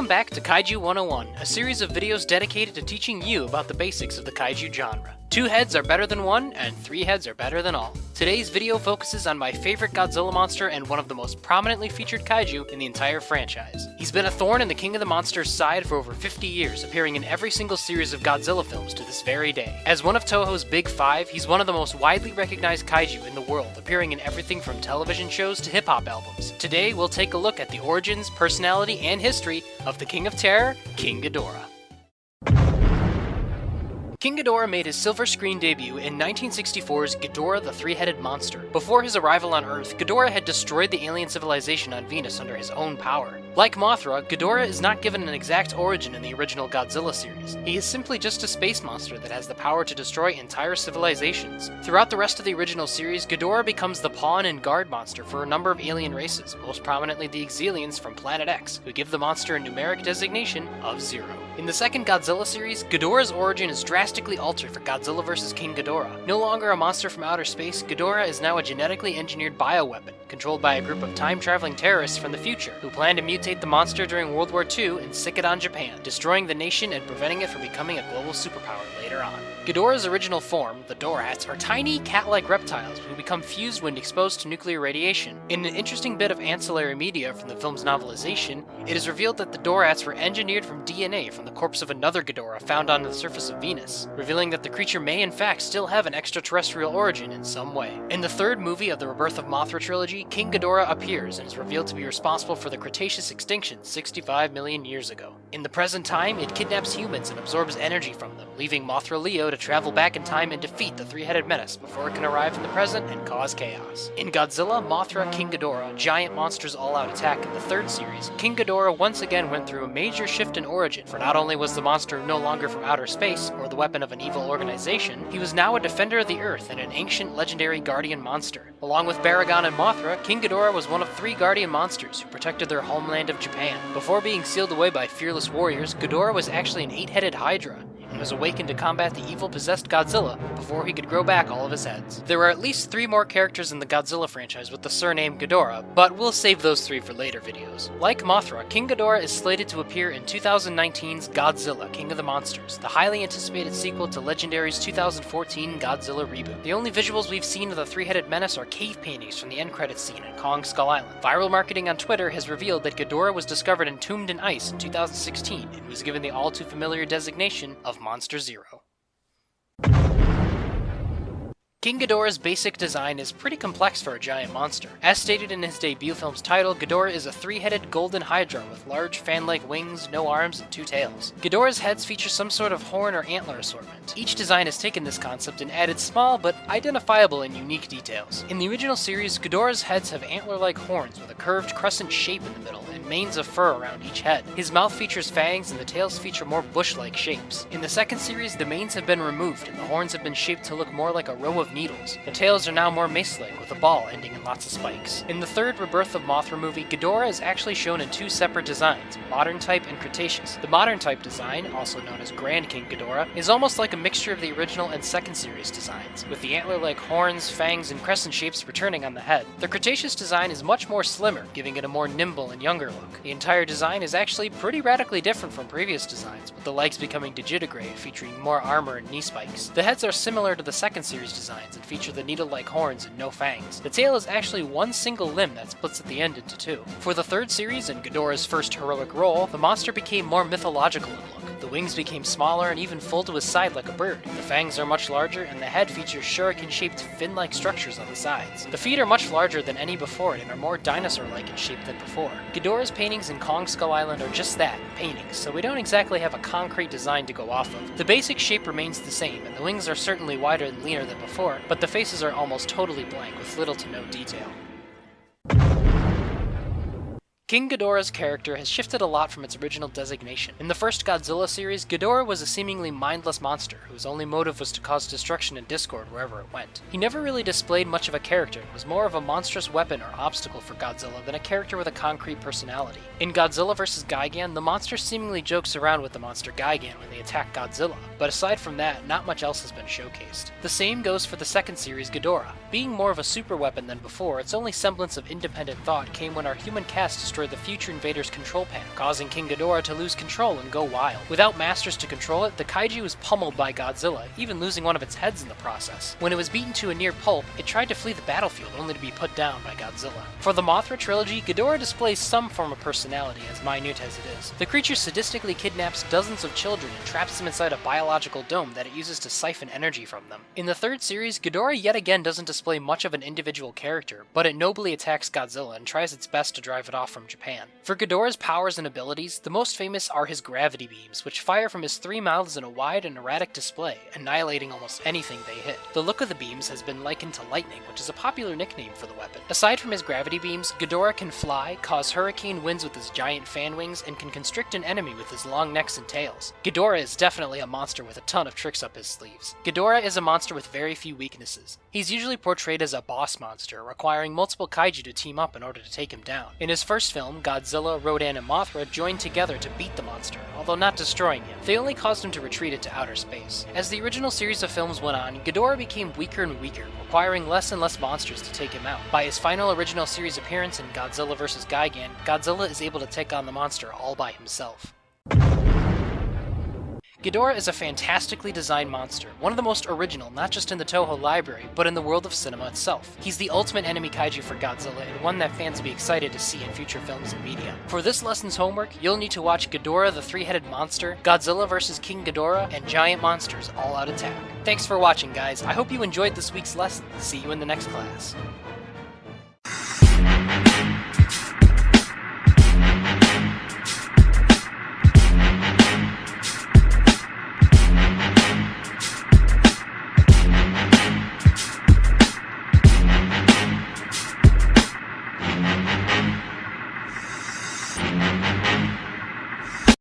Welcome back to Kaiju 101, a series of videos dedicated to teaching you about the basics of the kaiju genre. 2 heads are better than 1, and 3 heads are better than all. Today's video focuses on my favorite Godzilla monster and one of the most prominently featured kaiju in the entire franchise. He's been a thorn in the King of the Monsters' side for over 50 years, appearing in every single series of Godzilla films to this very day. As one of Toho's Big 5, he's one of the most widely recognized kaiju in the world, appearing in everything from television shows to hip-hop albums. Today, we'll take a look at the origins, personality, and history of the King of Terror, King Ghidorah. King Ghidorah made his silver screen debut in 1964's Ghidorah the Three-Headed Monster. Before his arrival on Earth, Ghidorah had destroyed the alien civilization on Venus under his own power. Like Mothra, Ghidorah is not given an exact origin in the original Godzilla series. He is simply just a space monster that has the power to destroy entire civilizations. Throughout the rest of the original series, Ghidorah becomes the pawn and guard monster for a number of alien races, most prominently the Exilians from Planet X, who give the monster a numeric designation of 0. In the second Godzilla series, Ghidorah's origin is drastically altered for Godzilla vs. King Ghidorah. No longer a monster from outer space, Ghidorah is now a genetically engineered bioweapon, controlled by a group of time-traveling terrorists from the future, who plan to mutate the monster during World War II and sick it on Japan, destroying the nation and preventing it from becoming a global superpower later on. Ghidorah's original form, the Dorats, are tiny, cat-like reptiles who become fused when exposed to nuclear radiation. In an interesting bit of ancillary media from the film's novelization, it is revealed that the Dorats were engineered from DNA from the corpse of another Ghidorah found on the surface of Venus, revealing that the creature may in fact still have an extraterrestrial origin in some way. In the third movie of the Rebirth of Mothra trilogy, King Ghidorah appears and is revealed to be responsible for the Cretaceous extinction 65 million years ago. In the present time, it kidnaps humans and absorbs energy from them, leaving Mothra Leo to travel back in time and defeat the three-headed menace before it can arrive in the present and cause chaos. In Godzilla, Mothra, King Ghidorah, Giant Monsters All-Out Attack in the third series, King Ghidorah once again went through a major shift in origin, for not only was the monster no longer from outer space or the weapon of an evil organization, he was now a defender of the Earth and an ancient legendary guardian monster. Along with Baragon and Mothra, King Ghidorah was one of 3 guardian monsters who protected their homeland of Japan. Before being sealed away by fearless warriors, Ghidorah was actually an 8-headed Hydra, and was awakened to combat the evil possessed Godzilla before he could grow back all of his heads. There are at least 3 more characters in the Godzilla franchise with the surname Ghidorah, but we'll save those 3 for later videos. Like Mothra, King Ghidorah is slated to appear in 2019's Godzilla, King of the Monsters, the highly anticipated sequel to Legendary's 2014 Godzilla reboot. The only visuals we've seen of the three-headed menace are cave paintings from the end credits scene in Kong Skull Island. Viral marketing on Twitter has revealed that Ghidorah was discovered entombed in ice in 2016 and was given the all-too-familiar designation of Monster Zero. King Ghidorah's basic design is pretty complex for a giant monster. As stated in his debut film's title, Ghidorah is a 3-headed golden hydra with large fan-like wings, no arms, and 2 tails. Ghidorah's heads feature some sort of horn or antler assortment. Each design has taken this concept and added small but identifiable and unique details. In the original series, Ghidorah's heads have antler-like horns with a curved crescent shape in the middle and manes of fur around each head. His mouth features fangs and the tails feature more bush-like shapes. In the second series, the manes have been removed and the horns have been shaped to look more like a row of needles. The tails are now more mace-like, with a ball ending in lots of spikes. In the third Rebirth of Mothra movie, Ghidorah is actually shown in 2 separate designs, Modern Type and Cretaceous. The Modern Type design, also known as Grand King Ghidorah, is almost like a mixture of the original and second series designs, with the antler-like horns, fangs, and crescent shapes returning on the head. The Cretaceous design is much more slimmer, giving it a more nimble and younger look. The entire design is actually pretty radically different from previous designs, with the legs becoming digitigrade, featuring more armor and knee spikes. The heads are similar to the second series designs and feature the needle-like horns and no fangs. The tail is actually one single limb that splits at the end into 2. For the third series and Ghidorah's first heroic role, the monster became more mythological in look. The wings became smaller and even full to his side like a bird. The fangs are much larger and the head features shuriken-shaped fin-like structures on the sides. The feet are much larger than any before it and are more dinosaur-like in shape than before. Ghidorah's paintings in Kong Skull Island are just that, paintings, so we don't exactly have a concrete design to go off of. The basic shape remains the same, and the wings are certainly wider and leaner than before, but the faces are almost totally blank with little to no detail. King Ghidorah's character has shifted a lot from its original designation. In the first Godzilla series, Ghidorah was a seemingly mindless monster whose only motive was to cause destruction and discord wherever it went. He never really displayed much of a character and was more of a monstrous weapon or obstacle for Godzilla than a character with a concrete personality. In Godzilla vs. Gigan, the monster seemingly jokes around with the monster Gigan when they attack Godzilla, but aside from that, not much else has been showcased. The same goes for the second series, Ghidorah. Being more of a super weapon than before, its only semblance of independent thought came when our human cast destroy the future invader's control panel, causing King Ghidorah to lose control and go wild. Without masters to control it, the kaiju was pummeled by Godzilla, even losing one of its heads in the process. When it was beaten to a near pulp, it tried to flee the battlefield only to be put down by Godzilla. For the Mothra trilogy, Ghidorah displays some form of personality, as minute as it is. The creature sadistically kidnaps dozens of children and traps them inside a biological dome that it uses to siphon energy from them. In the third series, Ghidorah yet again doesn't display much of an individual character, but it nobly attacks Godzilla and tries its best to drive it off from Japan. For Ghidorah's powers and abilities, the most famous are his gravity beams, which fire from his 3 mouths in a wide and erratic display, annihilating almost anything they hit. The look of the beams has been likened to lightning, which is a popular nickname for the weapon. Aside from his gravity beams, Ghidorah can fly, cause hurricane winds with his giant fan wings, and can constrict an enemy with his long necks and tails. Ghidorah is definitely a monster with a ton of tricks up his sleeves. Ghidorah is a monster with very few weaknesses. He's usually portrayed as a boss monster, requiring multiple kaiju to team up in order to take him down. In his first film, Godzilla, Rodan, and Mothra joined together to beat the monster, although not destroying him. They only caused him to retreat into outer space. As the original series of films went on, Ghidorah became weaker and weaker, requiring less and less monsters to take him out. By his final original series appearance in Godzilla vs. Gigan, Godzilla is able to take on the monster all by himself. Ghidorah is a fantastically designed monster, one of the most original not just in the Toho library, but in the world of cinema itself. He's the ultimate enemy kaiju for Godzilla, and one that fans will be excited to see in future films and media. For this lesson's homework, you'll need to watch Ghidorah the Three-Headed Monster, Godzilla vs. King Ghidorah, and Giant Monsters All Out Attack. Thanks for watching, guys. I hope you enjoyed this week's lesson. See you in the next class.